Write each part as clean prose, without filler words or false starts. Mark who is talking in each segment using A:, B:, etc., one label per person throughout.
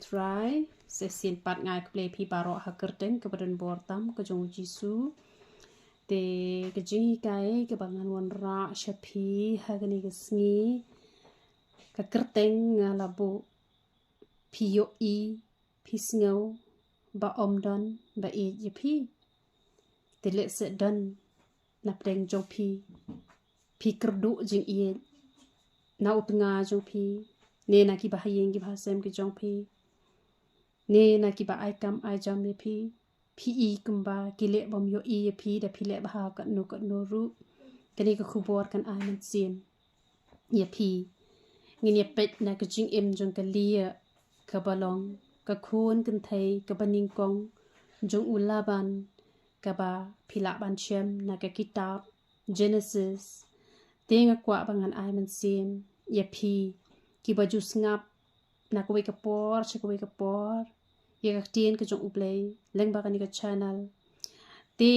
A: try sesin pat ngai kple pi baro hakerten ke badan bortam ke jong jisu te ke jingi kai ke bangan wan ra shapi hagani ke sngi ke kerteng ngalabu pi yo I pi sngo ba omdon ba e je pi te le se don na preng jong pi kerdu jing I na utnga jong pi ne na ki bahayeng ki bahasem ki jong pi ne na ki ba ai kam ai jam ne pi I kumba kile bom yo I ye pi da pi le bah ka no ru kani ka khubor kan ai man sin ye pi ngin ye pet na ka jing em jong ka lia ka balong ka khun kan thai ka baning kong jong ulaban ka ba phila ban chem na ka kitab Genesis tenga kwa bangan ai man sin ye pi ki ba ju ngap na ko ka por che ko ka por ye ka tien ka jong uplay leng ba ka channel te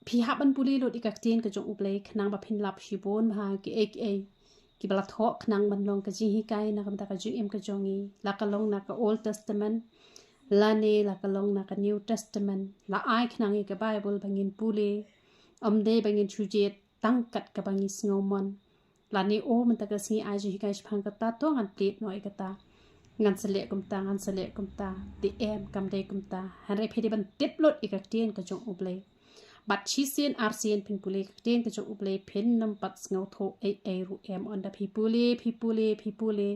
A: pi haban puli lo ka tien ka jong uplay khnang ba phin lap shi bon ha ki ek e ki bala thok khnang ban long ka ji hi kai na kam ta ka ji em ka jongi la ka long na ka Old Testament la ne la ka long na ka New Testament la ai khnang ka Bible bangin puli de bangin chujet tangkat ka bangi snowmon la ni o man ta ka si ai ji hi kai phang ka ta to ngan plit noi ka ta ngan sele kum ta ti em kam de kum ta han re phedi ban tip lot ikak tien ka jong uplay bat chi sin ar sin pin puli ka tien ka jong uplay pin nam pat ngau tho ai ru em on da phi puli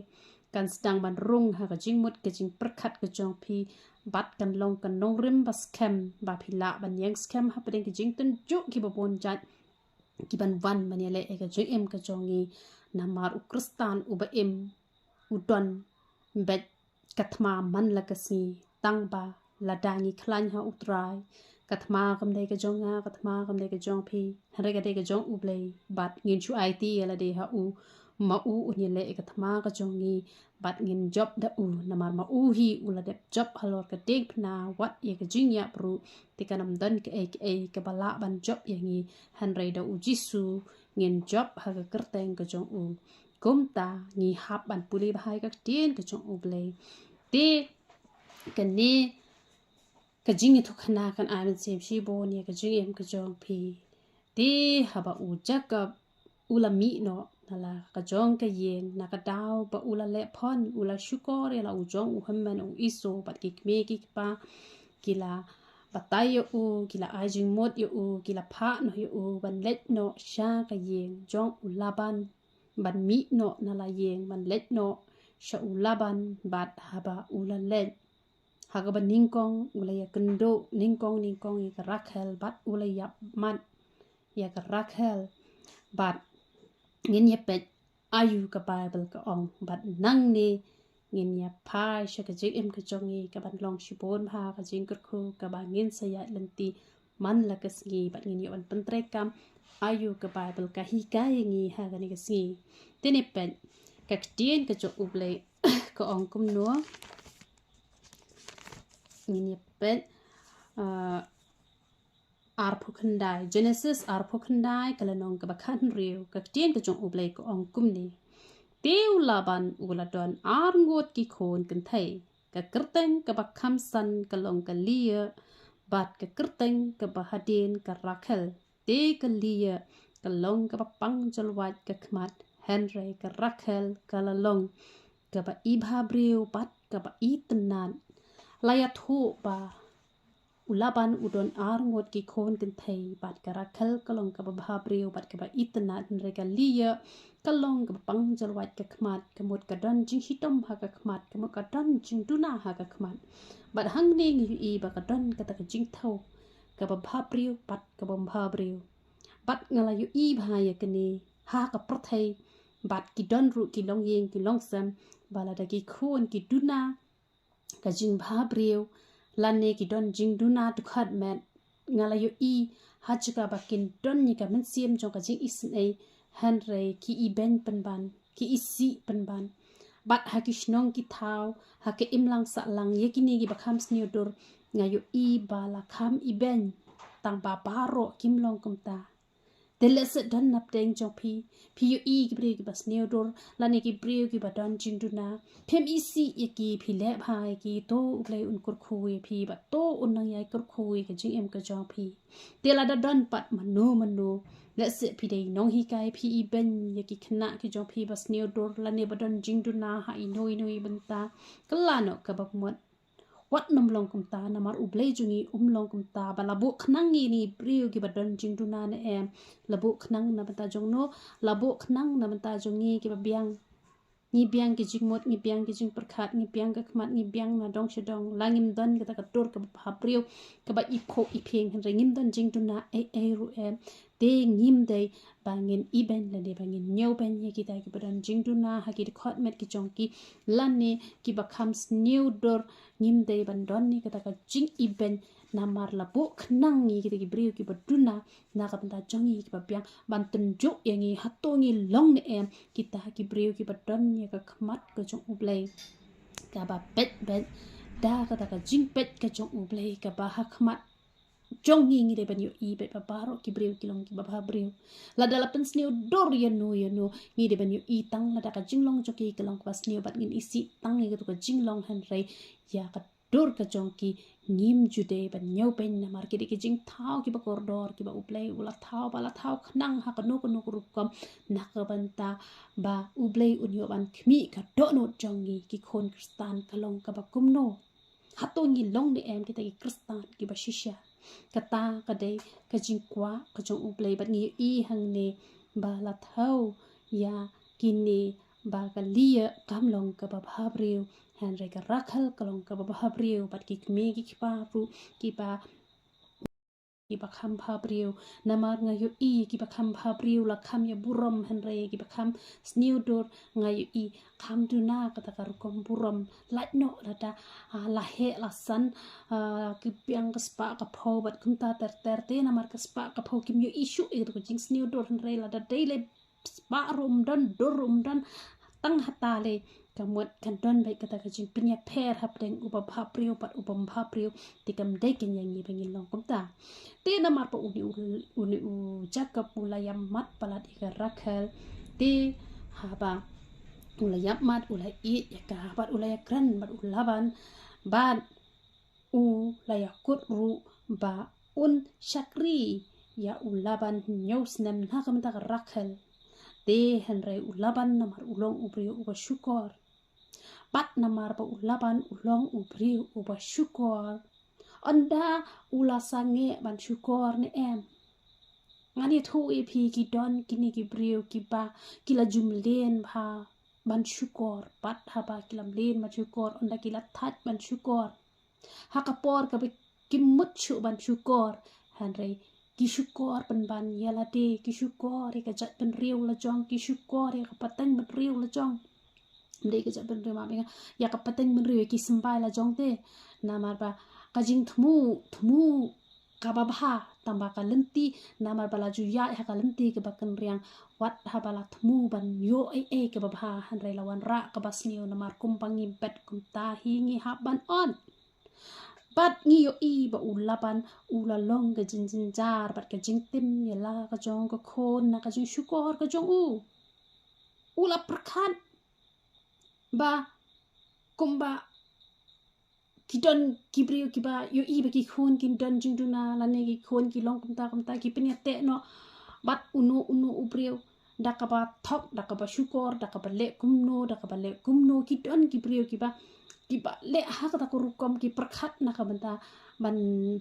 A: kan stang ban rung ha ka jing mut ka jing perkhat ka jong phi bat kan long kan nong rim bas kem ba phi la ban yang scam ha peden ka jing tun ju ki ba bon jat ki ban van man le e ka jing em ka jongi namar u kristan u ba em u don bet katma man la kasi tang ba la dangi khlan ha utrai katma kam de ka jonga katma kam de ka jong phi hare ka de ka jong ublei bat ngin chu IT la de ha u ma u ni le katma ka jongi bat ngin job da u namar ma u hi u la de job halor ka dek na wat ye ka jing ya pru ti kanam dan ka ka bala ban job ye ngi han re da u jisu ngin job ha ka kerteng ka jong u kumta ni hap ban puli bahai ka tien ka jong ublei te kan ni ka jing thu khana kan ai man sem shi bon ye ka jing em ka jong phi te haba u jaka ula mi no nala ka jong ka yen na ka daw ba ula le phon ula shukor ya la u jong u hamman u iso bat ki me ki pa kila batay u kila ai jing mod u kila pha no u ban let no sha ka yen jong ulaban ban mi no nala yen ban let no sha ulaban bat haba ula let haga ban ningkong ula ya kendo ningkong ya ka rakhel bat ula ya man ya ka rakhel bat ngin ya pet ayu ka Bible ka ong bat nang ni ngin ya pai sha ka jing em ka jongi ka ban long shibon ha ka jing ka khu ka ba ngin sa ya lenti man la ka sngi bat ngin ya ban pentre kam ayu ka Bible ka hi ka ngi ha ka ni ka sngi tene pen ka tien ka jo ublei ka ong kum no ngin ya pen ar phukhandai Genesis ar phukhandai kala nong ka bakhan riu ka tien ka jong ublei ka ong kum ni teu laban ula don ar ngot ki khon kan thai ka kerteng ka bakham san ka long ka lia bat ka kerteng ka bahadin ka rakhel te ka lia ka long ka pang jalwat ka khmat henry ka rakhel ka la long ka ba ibha briu bat ka ba itanan laya thu ba ulaban udon ar ngot ki khon kan thai bat ka rakhel ka long ka ba briu bat ka ba itanan henry ka lia kalong ka pang jalwat ka khmat ka mot ka don jing hitom ha ka khmat ka mot ka don jing duna ha ka khmat bat hang ne ngi I ba ka don ka ta ka jing thau ka ba briu bat ka ba briu bat ngala yu I bha ya ka ni ha ka prathai bat ki don ru ki long yeng ki long sam bala da ki khon ki duna ka jing briu lan ne ki don jing duna tu khat met ngala yu I ha chika ba kin don ni ka men siam jong ka jing isin ai Henry ki I ben penban ki isi penban bat ha ki shnong ki thau ha ke imlang sa lang ye ki ni gi bakham sniodur ngayo I bala kham I ben tang ba baro kim long kum ta Delese dan nap deng jong pi yo i ki brio ki bas neodor lani ki brio ki badon jingduna phem isi ye ki pi le bhai ki to uplay un kur khui pi ba to unang yai kur khui ka jing em ka jong pi tela da don pat manu lese pi dei nong hi kai pi i ben ye ki khna ki jong pi bas neodor lani badon jingduna ha i noi benta kalano ka bak mot wat nom long kum ta namar ublei jungi long kum ta balabu khnang ni priu ki badon jingduna ne em labu khnang na bata jong no labu khnang na bata jongi ki biang ni biang ki jingmot ni biang ki jing perkhat ni biang ka khmat ni biang na dong shedong langim don ka ta tor ka ha priu ka ba ipho ipeng hen ringim don jingduna e ru em te ngim dei bangin iben la de bangin nyau ben ye ki ta ki badon jingduna ha ki khot met ki jong ki lanne ki ba khams new dor ngim dei ban don ni ka ta ka jing iben namar la bo khnang ni ki ki brio ki baduna na ka ta jong ki ba biang ban tun jo yang i hatongi long ne em ki ta ki brio ki badon ni ka khmat ka jong ublei ka ba pet da ka ta ka jing pet ka jong ublei ka ba ha khmat jong ngi de ban yo i be ba baro ki brio ki long ki ba brio la dala pen sneo dor ya no ngi de ban yo i tang la da ka jing long jo ki ka long pas sneo bat ngin isi tang ngi ka jing long han rei ya ka dor ka jong ki ngim jude ban nyau pen na mar ki de ki jing thau ki ba koridor ki ba uplei ula thau bala thau khnang ha ka no rup kam na ka banta ba ublei unyo ban khmi ka do no jong ngi ki khon kristan ka long ka ba kum no hato ngi long de em ki ta ki kristan ki ba shisha kata kadai ka jingkwa ka jong uplei bat ngi i hang ne ba la thau ya kini ba ka lia kam long ka ba bhabriu han re ka rakhal ka long ka ba bhabriu bat ki me ki pa ru ki ba kham bhabriu namar nga yo i ki ba kham bhabriu la kham ya buram han re ki ba kham sniudor nga yo i kham du na ka ta kar kom buram lai no la da la he la san ki piang ka spa ka pho bat kum ta ter te namar ka spa ka pho kim yo issue e ko jing sniudor han re la da daily spa rum don tang hatale kamuat kan don baik kata kajing punya per hap deng upa bhapriu pat upam bhapriu tikam dei ken yang ni bengin long kumta te namar pa uni u jakap ulayam mat palat ika rakhel te haba ulayam mat ulay it ya ka bat ulaya kran bat ulaban ban u layakut ru ba un syakri ya ulaban nyos nem na kamta rakhel te henry ulaban namar ulong ubriu uba syukor pat namar pa ulaban ulong ubriu uba syukor anda ula sange ban syukor ne em ngani thu pi ki don kini ki briu ki ba kila jumlen bha ban syukor pat haba kilam len ban syukor anda kila that ban syukor hakapor ka kimut syu ban syukor henry ki syukor ban yala de ki syukor ka jat ben riu la jong ki syukor ka patang ben riu la jong de ka jat ben riu ma ya ka patang ben riu ki sembai la jong te namar ba ka jing thmu ka ba bha tamba ka lenti namar bala ju ya ka lenti ka bakan riang wat ha bala thmu ban yo e ka ba bha han re lawan ra ka basniu namar kumpangi bet kum ta hi ngi ha ban on bat ngi yo i ba ulaban ulalong ka jin jar bat ka jing tim ya la ka jong ka khon na ka jing syukor ka jong ula perkhan ba kumba kidon kibriu kiba yo i ba ki khon kin don jing duna la ne ki khon ki long kumta ki penya te no bat unu ubriu dakaba thok dakaba syukor dakaba le kumno ki don kibriu kiba le ha kata kurukom ki perkhat na ka banta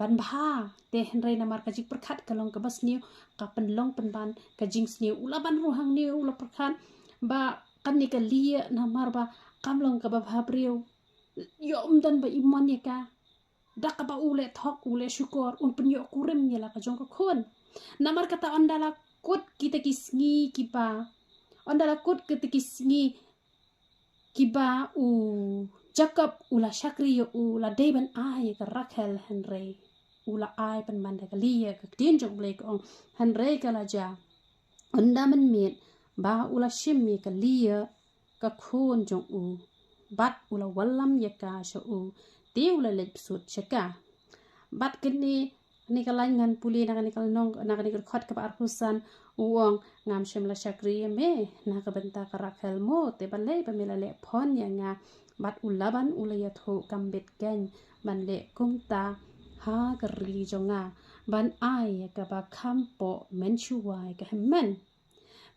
A: ban bha te henry namar ka jik perkhat kalong ka bas niu ka penlong penban ka jing sniu ula ban ruhang niu ula perkhat ba kan ni ka lia namar ba kamlong ka ba bhabriu yo dan ba imon ya ka dak ba ule thok ule syukor un penyo kurem ya la ka jong ka khon namar kata andala kut kita kisngi kiba andala kut kita kisngi kiba jakap ula syakri ula deban ai ka rakhel henry ula ai pan manda ka liya ka tin jong blek ong henry ka la ja anda men mit ba ula shim ye ka liya ka khon jong bat ula wallam ye ka sha te ula lek sut chaka bat kini ni kalai ngan puli nak ni kal nong nak ni khot ka arhusan uang ngam shem la shakri me na ka benta ka rakhel mo te balai ba mela le phon ya nga bat ulaban ulaya tho kambet gen ban le kumta ha ka ri jonga ban ai ka ba khampo men chuwai ka men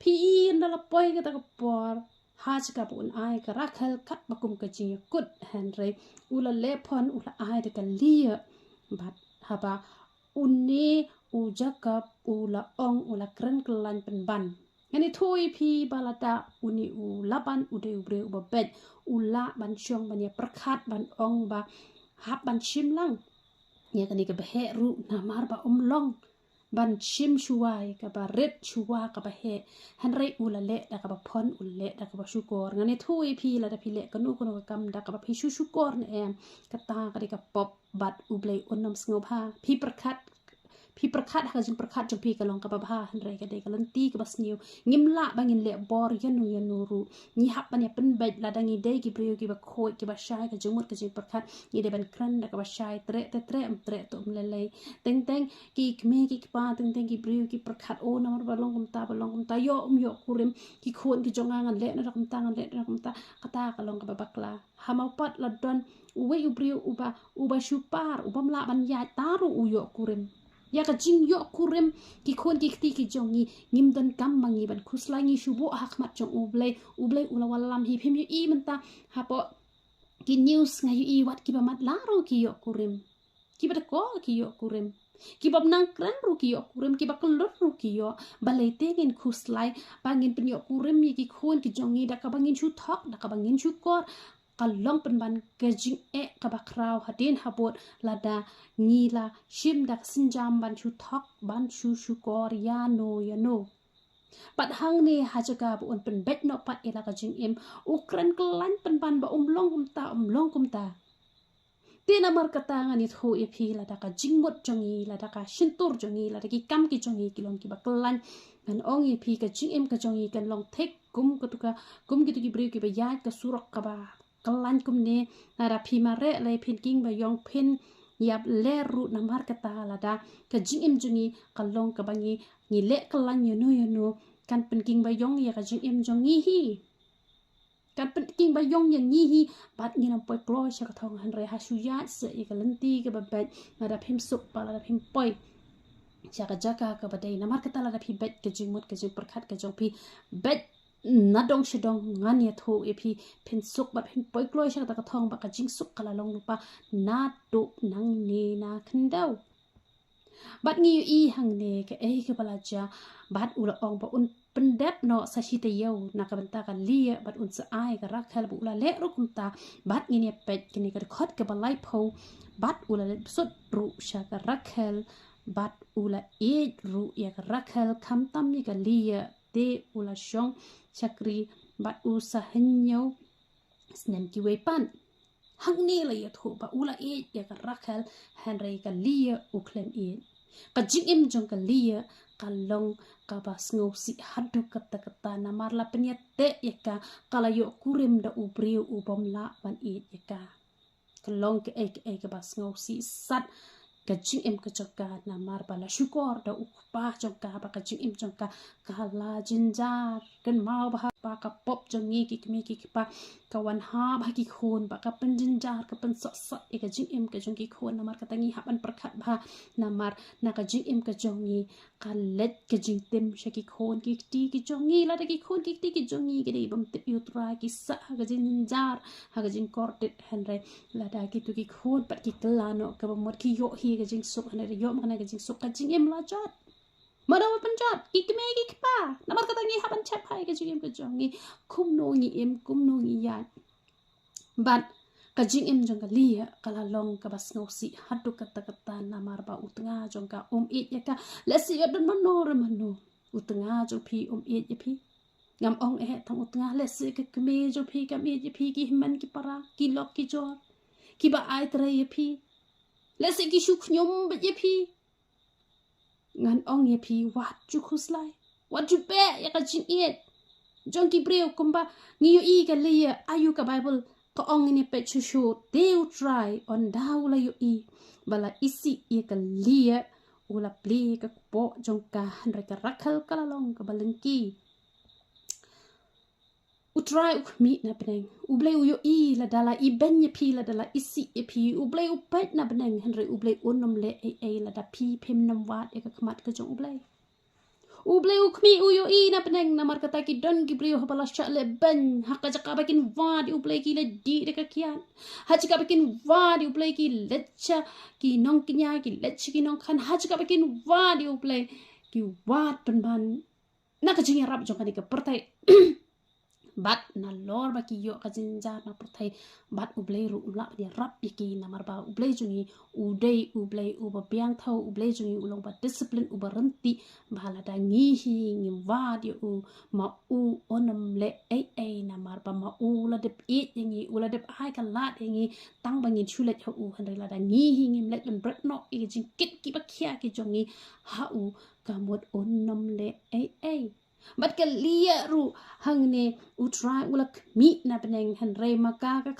A: pi na la poi ka ta ka por ha ka pun ai ka rakhel kat bakum ka ji kut han re ula le phon ula ai de ka lia bat haba unni ujakap ula ong ula kren kelan penban ngani thui pi balata uni ulaban ude ubre ubabet ula ban syong ban ya perkhat ban ong ba hap ban shim lang ya kani ka behe ru namar ba long ban shim shuwai ka ba red shuwa ka ba he hanre ula le da ka ba phon ulle da ka ba shukor ngani thui pi la da pi le kanu kono ka kam da ka ba pi shukor ne em ka ta ka ka pop bat uble onnom sngob ha pi perkhat ha jin perkhat jong pi ka long ka ba ha hanre ka de ka lanti ka bas niu ngimla bangin le bor yanu ru ni hap ban ya pen bait la dangi de ki priyo ki ba khoi ki ba shai ka jumur ka jin perkhat ni de ban kran da ka ba shai tre to mlele teng ki kme ki pa teng ki priyo ki perkhat o na ba long kum ta yo kurim ki khon ki jonga ngan le na kum ta kata ka long ka ba bakla hamau pat la don uwe u priyo uba shupar ubam la ban ya taru uyo kurim ya ka jing yo kurim ki khon ki ti ki jongi ngim dan kam mangi ban khuslai ngi shubu hakmat jong uble ula walam hi phim yu i menta hapo ki news nga yu i wat ki ba mat laro ki yo kurim ki ba ko ki yo kurim ki ba nang kran ru ki yo kurim ki ba kelur ru ki yo balai te ngin khuslai bangin pen yo kurim ki khon ki jongi da ka bangin shu thok da ka bangin shu kor kalong penban kejing kabakrau hadin habot lada ngila shim dak sinjam ban chu thok ban chu kor ya no pat hang ni hajaga bu un pen bet no pat ila ka jing em ukran kelan penban ba umlong kumta tina mar kata ngani tho e phi lada ka jingmot jongi lada ka shintur jongi lada ki kam ki jongi kilong ki ba kelan ngan ong e phi ka jing em ka jongi kan long thek kum ki tu ki bre ki ba ya ka surok ka ba kelan kum ne nara phimare le phin king ba yong phin yap le ru namar kata lada ka jing em jungi kalong ka bangi ni le kelan no kan pen king ba yong ya ka jing em jongi hi kan pen king ba yong ya ngi hi bat ni nam poi klo sha ka thong han re ha shu ya se i ka lenti ka ba bet nara phim sup pa la phim poi jaga ka ba dei namar kata la phi bet ka jing mot ka jing perkhat ka jong phi bet nadong shidong ngan ya tho e phi phin suk ba phin poi kloi sha ta ka thong ba ka jing suk kala long lupa na to nang ne na khandau bat ngi i hang ne ka e ka bala cha bat ula ong ba un pendep no sa shi te yau na ka banta ka lia bat un sa ai ka rakhal bu ula le ru kum ta bat ngi ne pet kini ka khot ka balai pho bat ula le sut ru sha ka rakhal bat ula e ru ya ka rakhal kham tam ni ka lia te ula shong chakri bat usa henyo snem ki we pan hang ni la ya tho ba ula e ya ka rakhal han re ka lia u klem e ka jing em jong ka lia ka long ka bas ngo si hadu kata na marla penya te ya ka kala yo kurim da u briu u bom la ban e ya ka long ke e ka bas ngo si sat ka jing em ka joka na mar bala shukor da ukpa joka ba ka jing em joka kala jinjar kan mau ba pa ka pop jongi ki kmi ki pa ka wan ha ba ki khon ba ka pen jinjar ka pen so e ka jing em ka jongi khon na mar ka tangi ha ban perkhat ba na mar na ka jing em ka jongi ka let ka jing tem sha ki khon ki ti ki jongi la da ki khon ki ti ki jongi ki bam te yu tra ki sa ha ka jinjar ha ka jing kortet henre la da ki tu ki khon pat ki kala no ka ba mot ki yo hi ka jing suk ana yo ma ka jing suk ka jing em la jot madaw panjat ikme ikpa namar ka tangi haban chat hai ka jing em ka jongi kum no ngi em kum no ngi ya bat ka jing em jong ka lia kala long ka bas no si hadu kata namar ba utnga jong ka it ya ka lesi yodon mano utnga jong pi it ya pi ngam ong thang utnga lesi ka kme jong pi kam it ya pi ki man ki para ki lok ki jor ki ba ai tra ya pi lesi ki shuk nyom ba ya pi ngan ong ye pi wat ju khuslai wat ju pe ya ka jing it jong ki breu kumba ngi yo i ka lia ayu ka bible ka ong ni pe chu they try on daw la yo i bala isi ye ka lia ula pli ka po jongka mereka rakal kalalong ka balengki utrai ukmi na beneng ublei uyo I la dala iben ye pi la dala isi ye pi ublei upet na beneng henry ublei unom le la da pi pim nam wat ka kmat ka jong ublei ukmi uyo I na beneng na markata ki don ki brio habala sha le ben hakka jaka bakin vad ublei ki le di de ka kian hajika bakin vad ublei ki lecha ki nong kinya ki lecha ki nong kan hajika bakin vad ublei ki wat ban na ka jinga rap jong kan ka pertai bat na lor ba ki yo ka jinja na pertai bat ublei ru ula dia rap ki na marba ublei jungi udei ublei uba biang thau ublei jungi ulong ba discipline uba renti bala da ngihi ngi wadi u ma u onam le na marba ma u la de it ngi ula de hai ka lat ngi tang ba ngi chulet u han la da ngihi ngi let ben bret no I jing kit ki ba khia ki jongi ha u ka mot onam le bat ka lia ru hang ne utrai ulak mi na beneng han re maka ka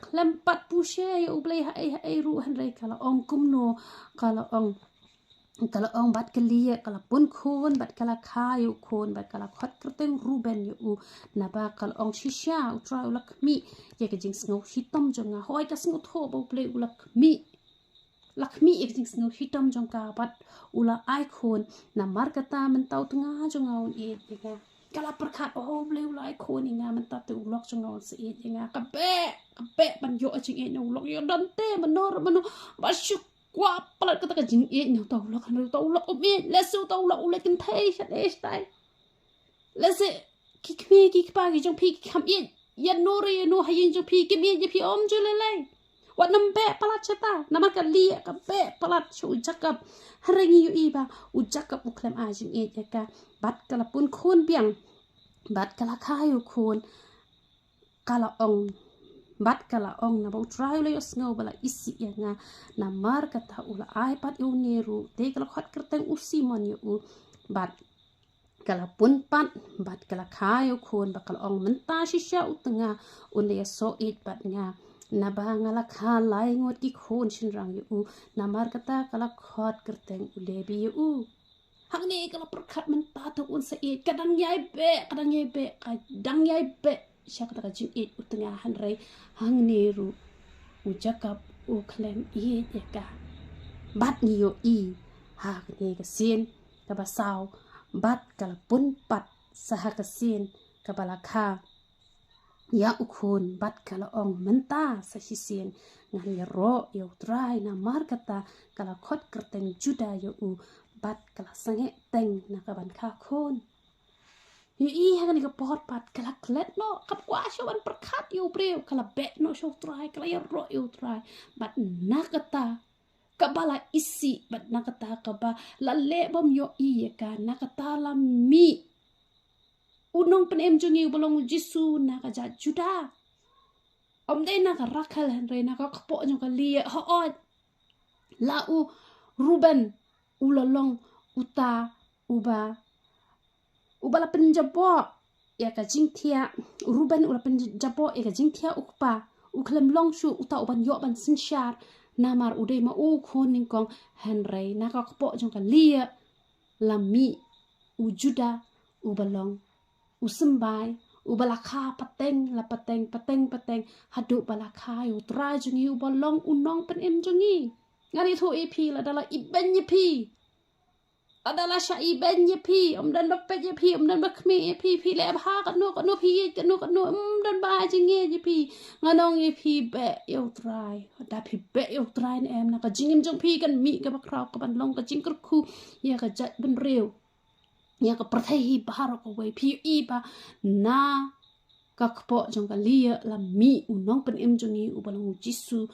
A: klempat pushe ublei hai ru han re kala ong kumno kala ong bat ka lia kala pun khon bat kala khayu khon bat kala khat kerteng ruben u na ba kala ong shisha utrai ulak mi ye ka jing sngo hitom jonga hoi ka sngo tho ba ublei ulak mi lakmi ekjing snow hitam jongka bat ula icon na markata mentau tengah jongaun denga kala perkat ublei ula icon inga mentau te ulok jongaun se denga kape ban yo jing no ulok yo dante menor basyuk kwa palat kata ka jing no tau ulok lesu tau ulok ule kin thai shat estai lese kikme kikpa ki jong pi kam yan nori no hayin jong pi kimi je pi om julele wat nambe palat cheta namaka lia ka be palat chu jakap harengi yu iba ujakap uklem ajing ka bat kala pun khon biang bat kala khayu khon kala ong bat kala ong na bau try le sngo bala isi nga na mar kata ula iPad yu neru te kala khat kerteng usi mon yu bat kala pun pat bat kala khayu khon bakal ong menta shisha utenga unle so bat nga na ba ngala kha lai ngot ki khon shin rang yu na mar kata kala khot kerteng ulebi yu hang ne kala perkhat menta to un sa kadang yai be kadang yai be sya kata jing utenga han rei hang ne ru ujakap u klem ka bat ni yo ha ne ka sin ka ba saw bat kala pun pat saha ka sin ka bala kha ya ukhon bat kala ong menta sa hisien ngan ya ro yo try na markata kala khot kerteng juda yo bat kala sange teng na kaban kha khon yu hagan ka pot pat kala klet no kap kwa showan perkhat yo breu kala be no show try kala ya ro yo try bat nakata kabala isi bat nakata kaba la le bom yo ka nakata la mi unong penem jungi bolong jisu na ka juda om de na ka rakal henre na ka kpo jong ka lia hoot la u ruben ulalong uta uba la penjabo ya ka jingthia ruben ula penjabo ya ka jingthia ukpa uklem long shu uta uban yo ban sinshar namar ude ma u khon ning kong henre na ka kpo jong ka lia lami ujuda ubalong usembai ubalakha pateng la pateng hadu balakha yu tra jungi ubalong unong pen em jungi ngari thu ep la dala iben yepi adala sha iben yepi dan bapet yepi dan bakmi yepi le bha ka no pi ka no dan ba jingi yepi nganong yepi be yu trai da pi be yu trai em na ka jingim jong pi kan mi ka bakraw ka ban long ka jingkur khu ya ka jat ben rew ya ka perthai bahar ko wei pi ba na ka kpo jong ka lia la mi unong pen em jongi ubalong jisu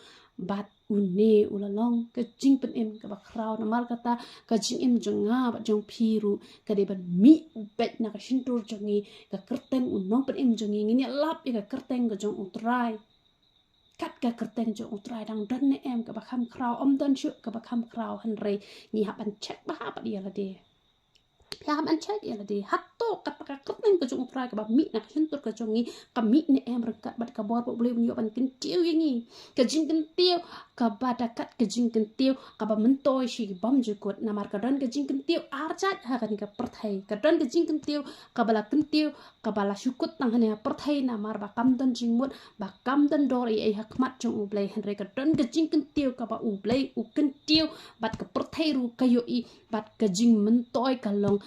A: bat une ulalong ka jing pen em ka bakraw na mar kata ka jing em jonga ba jong piru ka de ban mi ubet na ka shintur jongi ka kerteng unong pen em jongi ngini lap ya ka kerteng ka jong utrai kat ka kerteng jong utrai dang dan ne em ka bakham kraw om dan shu ka bakham kraw han re ni haban check ba ha ba dia la de ya man check ya de hatto kat pakai kerteng ke jong utrai ke ba mi nak sentur ke jongi ka mi ne em rekat bat ka bor boleh nyo ban kentiu yangi ke jing kentiu ka ba dakat ke jing kentiu ka ba mentoi shi bam jukut namar ka don ke jing kentiu arjat ha kan ka perthai ka don ke jing kentiu ka bala kentiu ka bala syukut tang hanya perthai namar ba kam don jing mut ba kam don dor ai hakmat jong ublai henre ka don ke jing kentiu ka ba ublai u kentiu bat ka perthai ru kayo i bat ka jing mentoi ka long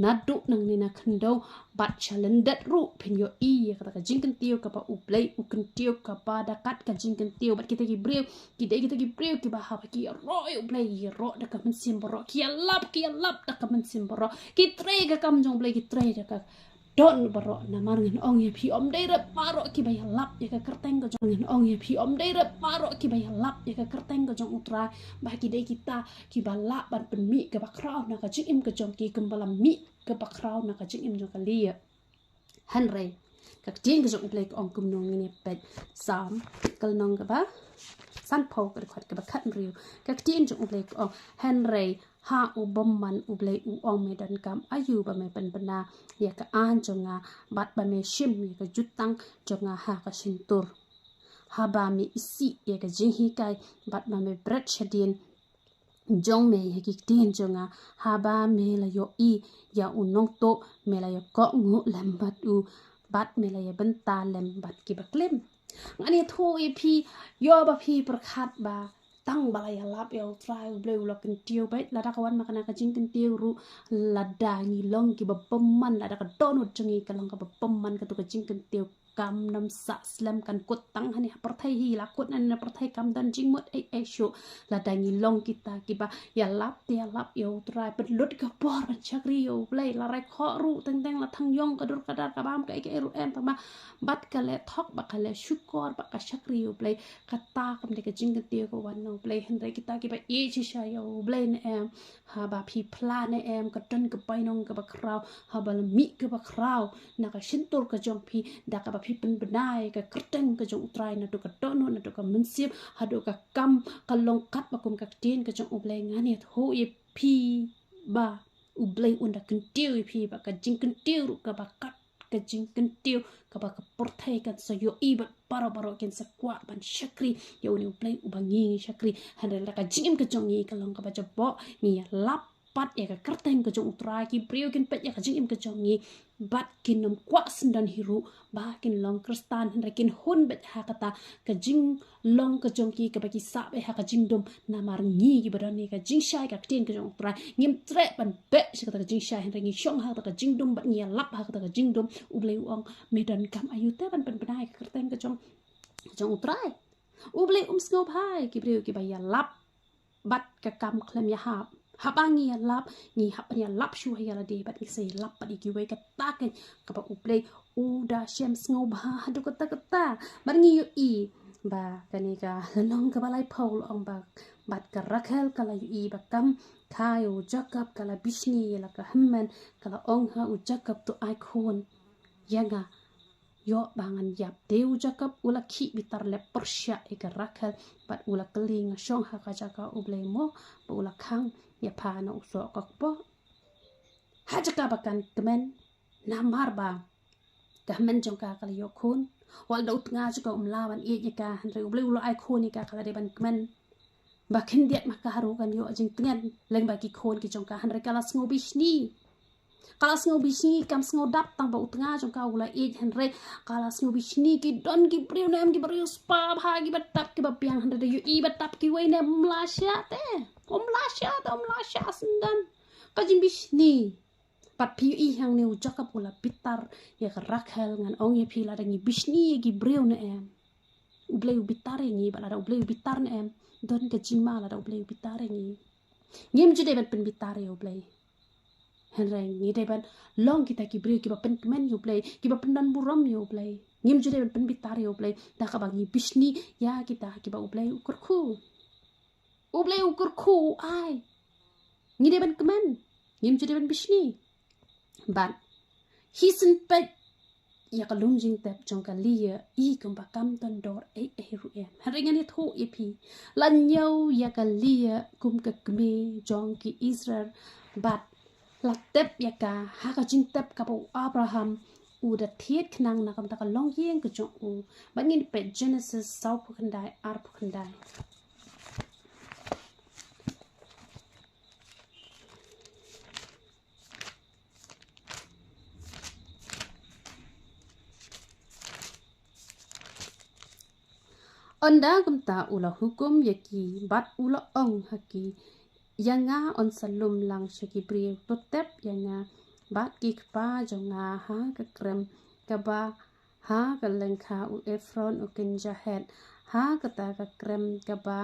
A: nadu nang ni na kendo bat chalendat ru penyo i kata ka jing kentiu ka ba ublai u kentiu ka ba dakat ka jing kentiu bat kita gi breu kita gi breu ki ba ha ki ro ublai ro da ka mensim boro ki lap da ka mensim boro ki tre ka kam jong blai ki tre da ka don baro na marngin ong ya phi om dei rap maro ki bay lap ya ka kerteng ko jong ong ya phi om dei rap maro ki bay lap ya ka kerteng ko jong utra ba ki dei kita ki ba lap ban pen mi ka ba kraw na ka jing im ka jong ki kum bala mi ka ba kraw na ka jing im jong ka lia hanre ka jing ka jong blek ong kum nong ni pet sam kal nong ka ba san po ka khat ka ba khat riu ka jing jong blek ong hanre ha u bom man u blei u ong me dan kam ayu ba me pen bana ya ka an jonga bat ba me shim ya ka jutang jonga ha ka sintur ha ba me isi ya ka jing hi kai bat ba me bret shadin jong me ya ki tin jonga ha ba me la yo i ya u nong to me la yo ko ngu lam bat u bat me la ya benta lem bat ki ba klem ngani tho i phi yo ba phi prakhat ba tang balaya lap ya try bleu lo kentiu bait lada kawan makana ka jing kentiu ru lada ni long ki ba pemman lada ka donut jengi ka long ka ba pemman ka tu ka jing kentiu kam nam sa slam kan kut tang hani perthai hi la kut nan perthai kam dan jing mot ai shu lada ni long kita ki ba ya lap ya try pet lut ka bor ban chakri yo blai la rai kho ru teng teng la thang yong ka dur ka dar ka bam ka ai ru em ma bat ka le thok ba ka le shukor ba ka chakri yo blai kata kam de ka jing kentiu ko wan no blai henry kita ki ba e chi sha yo blai ne em ha ba phi pla ne em ka ton ka pai nong ka ba kraw ha ba mi ka ba kraw na ka shintur ka jong phi da ka ba phi pen benai ka kerteng ka jong utrai na to ka tono na to ka mensip ha do ka kam ka long kat ba kum ka tin ka jong blai ngani ho e phi ba u blai unda kentiu e phi ba ka jing kentiu ru ka ba kat ka jing kentiu ka ba ka porthai ka so yo i ba baro ken sa kwa ban shakri yo ni play ubangi shakri handel ka jing ka jong ni ka long ka ba jabo ni lap pat ya ka kerteng ka jong utra ki priyo ken pet ya ka jing ka jong ni bat kin nom kwa sendan hiru ba kin long kristan handel kin hun bet ha kata ka jing long ka jong ki ka ba ki sa be ha ka jing dom na mar ngi ki ba ni ka jing shai ka tin ka jong utra ngim tre ban be shi ka jing shai handel ngi shong ha ka jing dom ba ni lap ha ka jing dom ublei ong medan kam ayu te ban benai ka kerteng ka jong utrai ublei snop hai ki breu ki ba ya lap bat ka kam klem ya habangi ya lap ni hapani ya lap shu ya la de bat ni sei lap pat ki we ka ta ke ka ba ublei uda shem snop ha hadu ka ta bar ngi yu i ba kani ka long ka balai phol ong ba bat ka rakhel ka la yu i ba kam khayo jakap kala bishni la ka hamman kala ong ha u jakap to ai khon yanga yo bangan yap deu jakap ula ki bitar le persya ika rakhel bat ula keling shong ha ka jaka ublei mo ba ula khang ya pa na uso ka po ha jaka bakan kemen namar ba gamen jong ka kala yo khon wal daut nga jaka lawan e ka hanre ublei ula ai khon ni ka kala de ban kemen ba kindiat maka haru kan yo jing tengan leng bagi khon ki jong ka hanre kala sngo bishni kala sngo bishni kam sngo dap tang ba utnga jong ka ula e hanre kala sngo bishni ki don ki priu nam ki priu spa bha ki batap ki ba piang hanre yo i batap ki we ne mlasya te mlasya sendan ka jing bishni pat pi i hang ne ujaka pula pitar ya ka rakhel ngan ong ye pi la dangi bishni ki priu ne em ublei bitar ngi ba la ublei bitar ne em don ka jing ma la ublei bitar ngi ngim jude ban pen bitar yo ublei henreng ni deban long kita ki bri ki ba pen men yo play ki ba pendan buram yo play ngim jude pen bitar yo play da ka bangi bishni ya kita ki ba play ukur khu ai ni deban kemen ngim jude ban bishni ban hisen pet ya ka lungjing tap jong ka lia i kum ba kam tan dor ai ru em henreng ni tho ep lan yo ya ka lia kum ka kme jong ki israel bat la tep ya ka ha ka jing tep ka bu Abraham u da thiet khnang na kam ta ka long yeng ka jong u ba ngin pe Genesis sau pu khandai ar pu khandai onda kumta ula hukum yaki bat ula ong haki yanga on salum lang shaki bri totep yanga bat ki kpa jonga ha ka krem ka ba ha ka lengkha u Efron u Kinjahet ha ka ta ka krem ka ba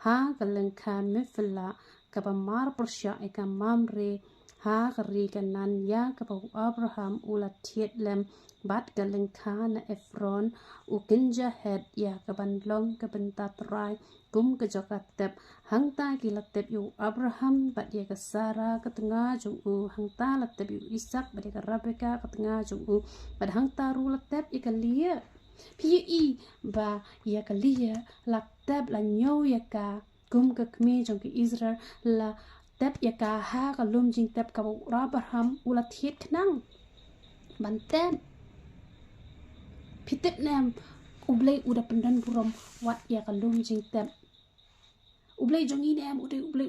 A: ha ka lengkha mefla ka ba mar persya e ka mamre ha ka ri ka nan ya ka ba Abraham ula thiet lem bat ka lengkha na Efron u Kinjahet ya ka ban long ka ban tatrai kum ka joka tep hang ta ki la tep yu Abraham bat ya ka Sara ka tengah jong u hang ta la tep yu Isak bat ya ka Rebeka ka tengah jong u bat hang ta ru la tep ya ka Lia pi i ba ya ka Lia la tep la nyo ya ka kum ka kmi jong ki Israel la tep ya ka ha ka lum jing tep ka Abraham ula thiet khnang ban ten pitip nem ublay uda pendan burom wat ya ka lum jing tep ublay jongi nem ublay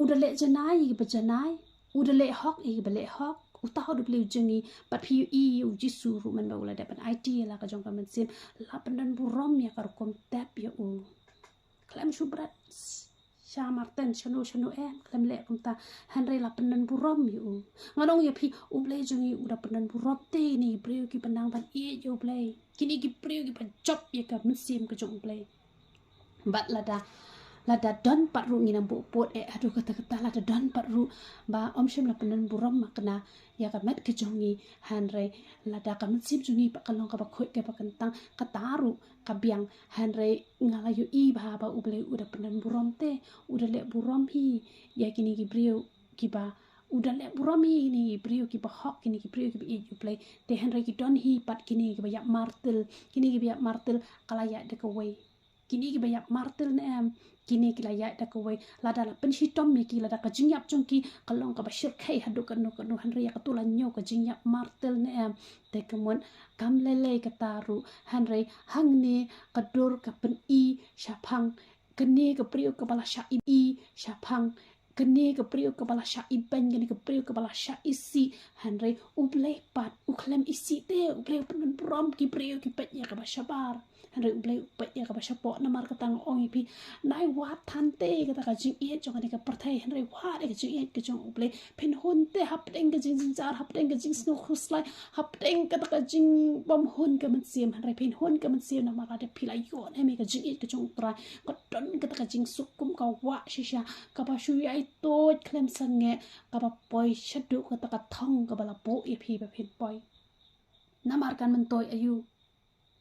A: uda le janai ba janai uda le hok ba le hok uta ho ublay jongi but pi i u jisu ru man ba ula da ban IT la ka jong ka man sim la pendan burom ya ka kom tep ya u klem shubrat Sha Martin chano em klem le kumta Henry la pendan burom yu nganong ya pi ublay jongi uda pendan burom te ni breu ki penang ban i yo ublay kini ki breu ki pan job ya ka man sim ka jong ublay bat lada don patru nginam bu pot aduh kata lada don patru ba om shim la penan buram makna ya ka met ke jongi Henry lada ka mensip jongi pa kalong ka ba khoi ke pa kentang ka taru ka biang Henry ngala yu i ba uble uda penan buram te uda le buram hi ya kini ki brio ki ba uda le buram hi ni brio ki ba hok kini ki brio ki i you play te Henry ki don hi pat kini ki ba ya martel kini ki ba ya martel kala ya de ka way kini ki bayak martel ne am kini ki layak da ko lada la pen hitom mi ki lada ka jingyap jongki kalong ka bashir khai hadu kanu Henry ya katula nyo ka jingyap martel ne am te kemon kam lele ka taru Henry hang ne kadur ka pen i syapang kene ka priyo ka bala sya i syapang kene ka priyo ka bala sya iban kene ka priyo ka bala sya isi Henry ublay pat uklem isi te ublay pen prom ki priyo ki pet ya ka bashabar Henry ublay upet ya ka bashapo namar ka tang ong ipi nai wat tante ka ka jing iet jong ka perthai Henry wat ka jing iet ka jong ublay pen honte hapdeng ka jing jar hapdeng ka jing sno khuslai hapdeng ka jing bom hon ka man siam Henry pen hon ka man siam namar ada pilai yon emi ka jing iet ka jong tra ka don ka jing sukum ka wa shisha ka ba shu ai to klem sange ka ba poi shadu ka thong ka bala po ipi ba pen poi namar kan man toy ayu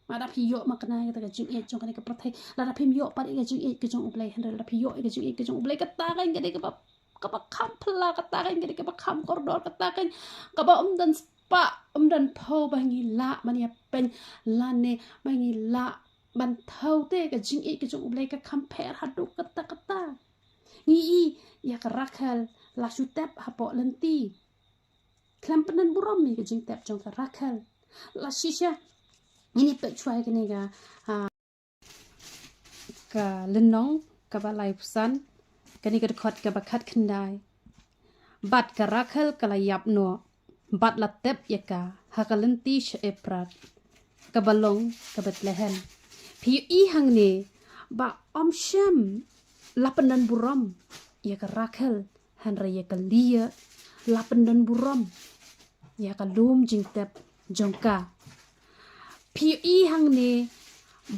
A: ada piyo makna kita ka jing jong ka perthai la da phim yo par ka jing ka jong ublay Henry la piyo ka jing ka jong ublay ka ta kan ka ba kham phla ka ta kan ka ba kham koridor ka ta kan ka ba dan spa dan pho ba ngi la man ya pen la ne ba ngi la ban thau te ka jing ka jong ublay ka kham pher hadu ka ta ngi ya ka Rachel la shutep hapo lenti klampenan buram mi ka jing tep jong ka Rachel la shisha ini pecuai kini ka lenong ka balai pusan kini ka dekat ka bakat kendai bat ka Rachel ka layap no bat latep ya ka hakalenti sheeprat ka balong ka Bethlehem pi i hang ni ba om shem lapenan buram ya ka Rachel Henry ya ka Lia lapenan buram ya ka lum jing tep jongka pi i hang ni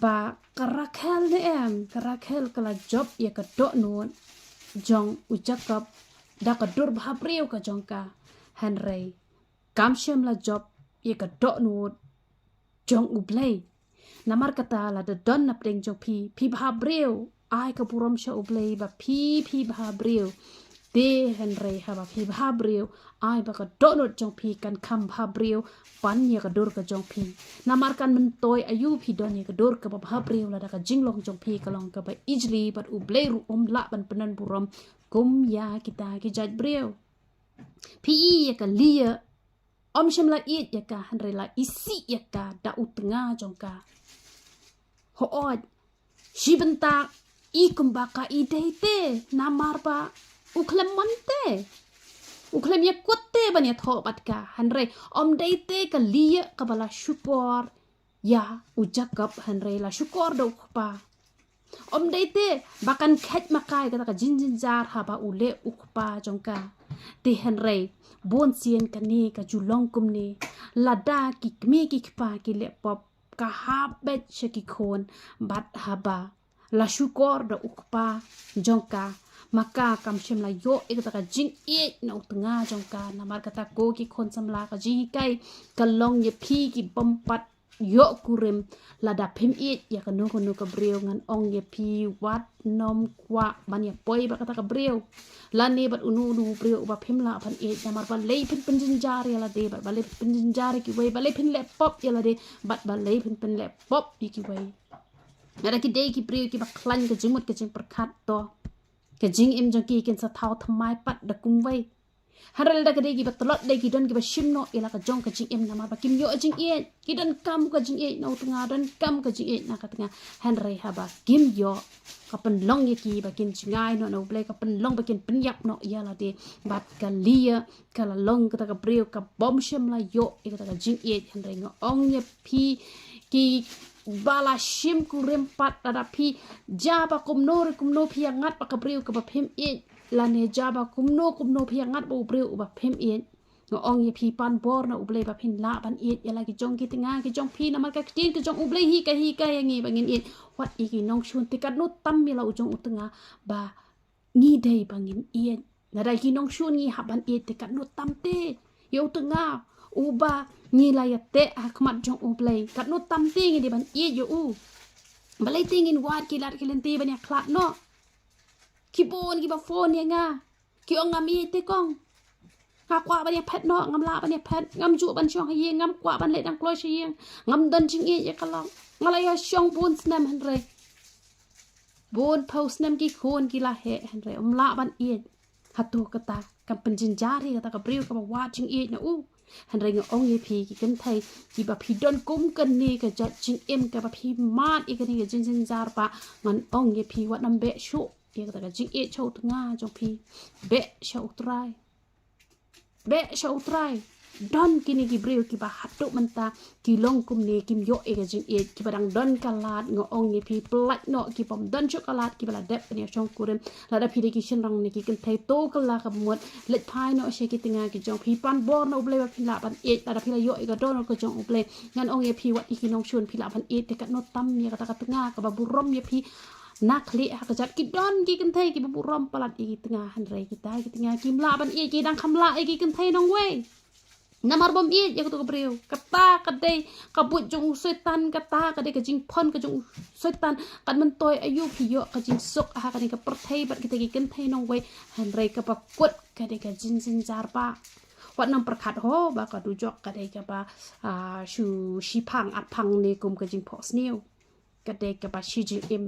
A: ba ka Rachel ne em ka Rachel kala job ya ka do non jong u Jacob da ka dur ba priu ka jong ka Henry kam shem la job ya ka do non jong u blay namar kata la da don na pring jong pi ba priu ai ka purom sha u blay ba pi ba priu de Henry ha ba pi ba priu ai ba ka do non jong pi kan kam ba priu pan ya ka dur ka jong pi namarkan mentoy ayu pi don ya ka dur ka ba priu la da ka jinglong jong pi kalong ka ba ijli bat u blay ru la ban penan burom kum ya kita ki jaj breu PE ya ka lia om shem la it ya ka hanre la isi ya ka da utenga jongka hood shi bentak I kumbaka I deite namar ba uklem monte uklem ya kutte ban ya tho bat ka hanre om deite ka lia ka bala syukur ya ujakap hanre la syukur do pa om deite bakan khet makai kata ka jinjin jar haba ule ukpa jongka te hanre bon sien kani ka julong kumni lada ki kmi ki kpa ki le pop ka habet shaki khon bat haba la syukur da ukpa jongka maka kam shem la yo ikata ka jing e na utenga jongka namar kata ko ki khon samla ka ji kai kalong ye phi ki bompat yo kurim lada phim it ya kanu kanu ka breu ngan ong ye phi wat nom kwa ban ya poi ba kata ka breu lani bat unu breu ba phim la ban it namar ba lei phin penjinjar ya la de ba lei penjinjar ki wei ba lei phin le pop ya la de bat ba lei phin le pop ki wei ada ki dei ki breu ki ba klan ka jimut ka jing perkhat to ka jing im jong ki ken sa thau thamai pat da kum wei haral da kade ki batlot de ki don ki ba shimno ila ka jong ka jing em nama ba kim yo jing e ki don kam ka jing e no tunga don kam ka jing e na ka tunga hanre haba kim yo ka pen long ye ki ba kin jingai no no ble ka pen long ba kin pen yap no ya la de bat ka lia ka la long ka ka breu ka bom shem la yo e ka jing e hanre ngo ong ye pi ki bala shim ku rempat ada pi jaba kumno pi ngat pa ka breu ka ba phem e lane jaba kumno pi ngat bo breu ba phem e ngo ong ye pi pan bor na uble ba phin la ban e ya la ki jong ki tinga ki jong pi na mar ka tin ki jong uble hi ka yangi ba ngin e wat i ki nong shun ti kat no tam mi la u jong utenga ba ni dei ba ngin e na dai ki nong shun ni ha ban e ti kat no tam te yo utenga uba ni la ya te akmat jong uble kat no tam te ngi di ban e yo u balai tingin wat ki lat ki lenti ban ya klat no ki bon ki ba phone ya nga ki ong ngam e te kong ha kwa ban ya phet no ngam la ban ya phet ngam ju ban chong hi ngam kwa ban le dang klo shi ngam dan jing e ya kalong ngala ya shong bon snam han re bon post nam ki khon ki la he han re la ban e hatu kata kam penjin jari kata ka breu ka ba wa jing e na u han re ong ye phi ki kan thai ki ba phi don kum kan ni ka ja jing em ka ba phi mat e ka ni ka jin jin jar pa ngan ong ye phi wat nam be shu e ka ka jing e chou nga jong phi be shau trai don kini ki breu ki ba hatu menta ki long kum ni kim yo e ka jing e ki badang don kalat ngo ong ye phi plak no ki pom don chocolate ki bala dep ni chong kurim la da phi de ki shin rang ni ki kan thai to kala ka mot let phai no she ki tinga ki jong phi pan bor no ble ba phi la ban e la da phi la yo e ka don ko jong ble ngan ong ye phi wat ki nong shun phi la ban e te ka no tam ni ka ta ka tinga ka ba burom ye phi nak li ha ka jat ki don ki kan thai ki ba burom palat e ki tinga han re ki ta ki tinga kim la ban e ki dang kham la e ki kan thai nong we namar bom i ya ko breu kata kadai kabut jong setan kata kadai ka jing phon ka jong setan kan men toy ayu phiyo ka jing sok ha ka ni ka perthai bat kita ki kan thai nong we han re ka pa kut kadai ka jin jin jar pa wat nam perkhat ho ba ka du jok kadai ka ba shu shi phang at phang ni kum ka jing phos niu kadai ka ba shi jing im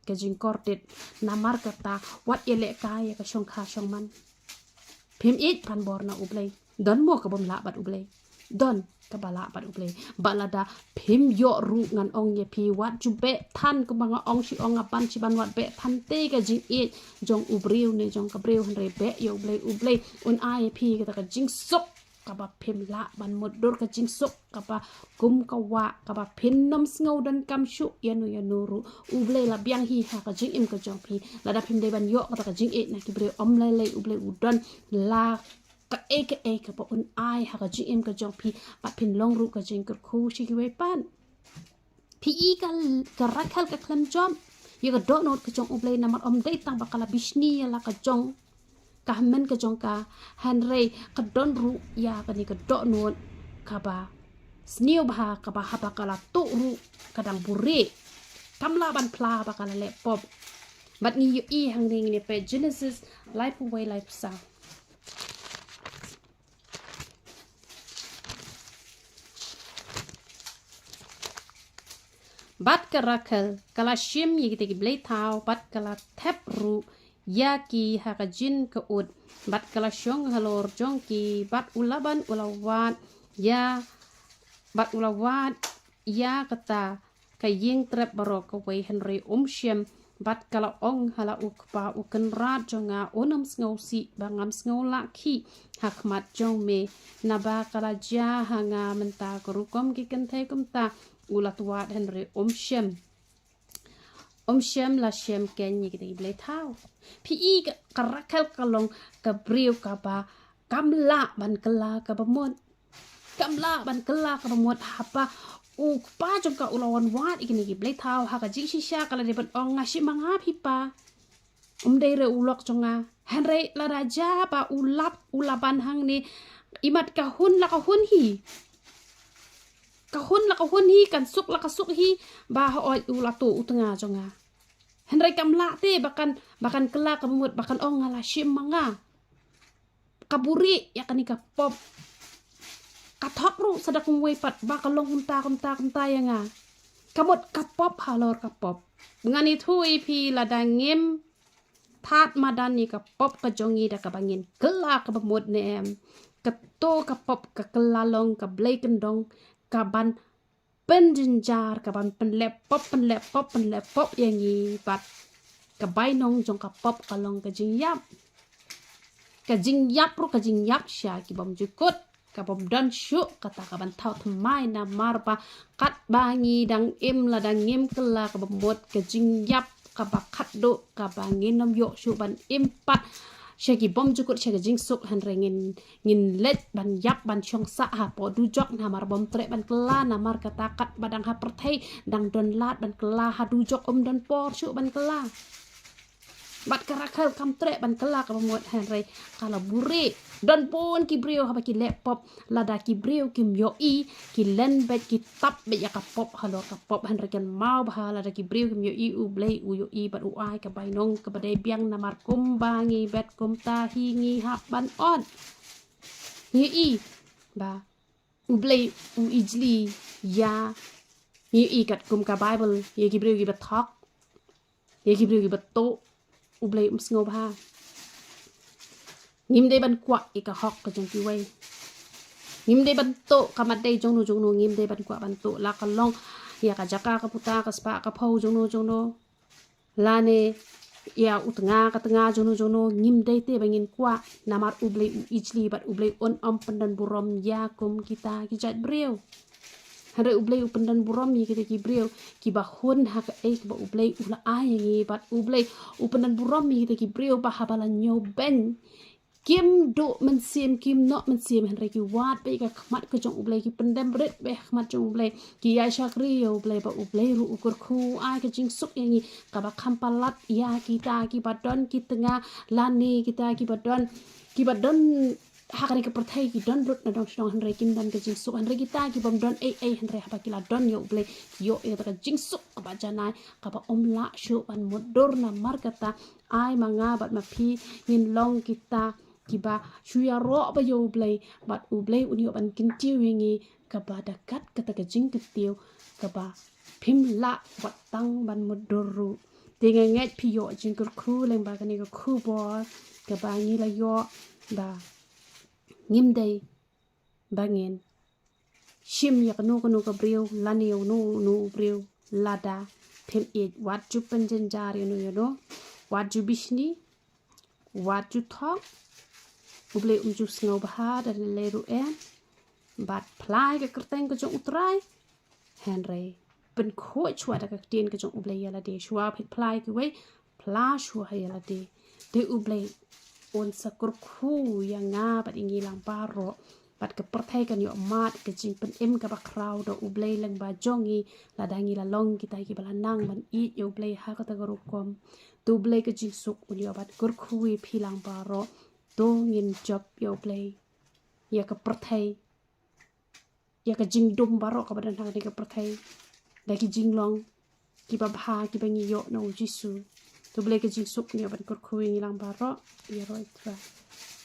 A: ka jing kortet namar kata wat ele ka ya ka shong kha shong man phim it pan bor na ublei don mo ka bom la bat uble don ka bala bat uble balada phim yo ru ngan ong ye phi wat ju be than ko banga ong chi ong apan chi ban wat be than te ka jing e jong ubriu ne jong ka breu han re be yo uble un ai phi ka ka jing sok ka ba phim la ban mod dor ka jing sok ka ba kum ka wa ka ba phin nam sngo dan kam shu yanu ru uble la biang hi ha ka jing im ka jong phi la da phim de ban yo ka jing e na ki breu om le uble udon la ka eke pa un ai ha ka jing ka jong phi pa phin long ru ka jing ka khu shi ki we pan phi i ka rakhal ka klam jom ye ka do not ka jong uble na mar om dei tang ba kala bishni la ka jong ka men ka jong ka han re ka don ru ya ka ni ka do not ka ba sniu ba ka ba ha ba kala tu ru ka dang bure kamla ban pla ba kala le pop bat ni yu i hang ring ni pe Genesis life away lifestyle bat ka rakhal kala shim ye ki blai thau bat kala thep ru ya ki hakajin ke ud bat kalasyong halor jong ki bat ulaban ulawat ya bat ulawat ya kata kaying trep baro ka wei Henry shem bat kala ong hala ukpa uken rat jonga onam sngosi bangam sngola ki hakmat jong me naba kala ja hanga menta korukom ki kente kumta ulat wat Henry shem la shem ken yi ki ble thau pi i karakal kalong ka briu ka ba kamla ban kala ka bamot kamla ban kala ka bamot hapa pa jong ka ulawan wat ikini ki blai thau ha ka jing shisha kala de ban ong ngashi manga pipa dei re ulok jonga Henry la raja ba ulaban hang ni imat ka hun la ka hun hi kan suk la ka suk hi ba oi ulato utenga jonga Henry kamla te bakan kela kamut bakan ong ngala shim manga kaburi ya kanika pop kathok ru sadak ngwe pat bakalong kunta yang nga kamot kapop halor kapop ngani thui pi ladangim that madani kapop kajongi da kabangin kela kabamut nem keto kapop ka kelalong ka blai kendong kaban penjenjar kaban penlepop yang i pat kabai nong jong kapop kalong kajing yap ru kajing yap sya ki bom jukut kabom dan syuk kata kaban tau temai na marpa kat bangi dang im la dang im kela kabom bot kajing yap kabakat do kabangin nom yok syuk ban impat syaki bom jukut syaki jing suk ngin let ban yap ban syong sa ha po du jok na mar bom trek ban kela na mar kata kat badang ha perthai dang don lat ban kela ha du jok don por syuk ban kela bat karakal kam trek ban kela kabomot Henry kala buri don pun ki brio haba ki laptop lada ki brio ki myo i ki len bet ki tap be ya ka pop halo ka pop Henry kan mau bah lada ki brio ki myo i u blai u yo i bat u ai ka bainong ka badai biang namar kumbangi bet kum tahi ngi hap ban on ngi i ba u blai u ijli ya ngi i kat kum ka bible ye ki brio ki bat talk ye ki brio ki bat to ublay sngob ha ngim de ban kwa ika hok ka jong ki wei ngim de ban to kamat de jong no ngim de ban kwa ban to la ka long ya ka jaka ka puta ka spa ka phau jong no la ne ya utnga ka tanga jong no ngim de te bangin kwa namar ublay ijli bat ublay on pandan burom ya kum kita ki jat breu Henry ublay upendan burom yi kita ki breu ki bahun ha ka ki ba ublay ula ai ngi bat ublay upendan burom yi kita ki breu ba habalan nyo ben kim do men sim kim no men sim Henry ki wat be ka khmat ka jong ublay ki pendam bret be khmat jong ublay ki ya shakri yo ublay ba ublay ru ukur khu ai ka jing suk yang ka ba khampalat ya kita ki badon ki tengah lani kita ki badon hakari ke perthai ki don rut na dong song Henry kim dan ke jing suk Henry kita ki bom don Henry haba kila don yo ble yo ta jing suk ka ba janai ka ba omla shu ban modur na mar kata ai manga bat ma phi nin long kita ki ba shuya ro ba yo ble bat u ble un yo ban kin tiu wingi ka ba dakat kata ke jing ketiu ka ba phim la wat tang ban modur ru dengan nget phi yo jing kur khu leng ba ka ni ko khu bo ka ba ni la yo ba ngim day bangin shim yak no ka brio lani no brio lada phem it wat ju panjen jar you know wat ju bishni wat ju thok uble ju snow bahar dan leru en bat plai ka kerteng ka jong utrai Henry pen kho chwa da ka tin ka jong uble yala de shwa phik plai ki we pla shwa yala de uble on sakur khu yang nga bat ingi lang paro bat ke perthai kan yo mat ke jing pen em ka ba kraw do ublei lang ba jongi la dangi la long kita ki bala nang ban i yo ublei ha ka ta garu kom tu ublei ke jing suk un yo bat kur khu wi philang paro to ngin job yo ublei ya ka perthai ya ka jing dum baro ka badan hang ka perthai da ki jing long ki ba bha ki ba ngi yo no jisu tu ublei ke jing suk ni yo bat kur khu wi lang paro ya ro itra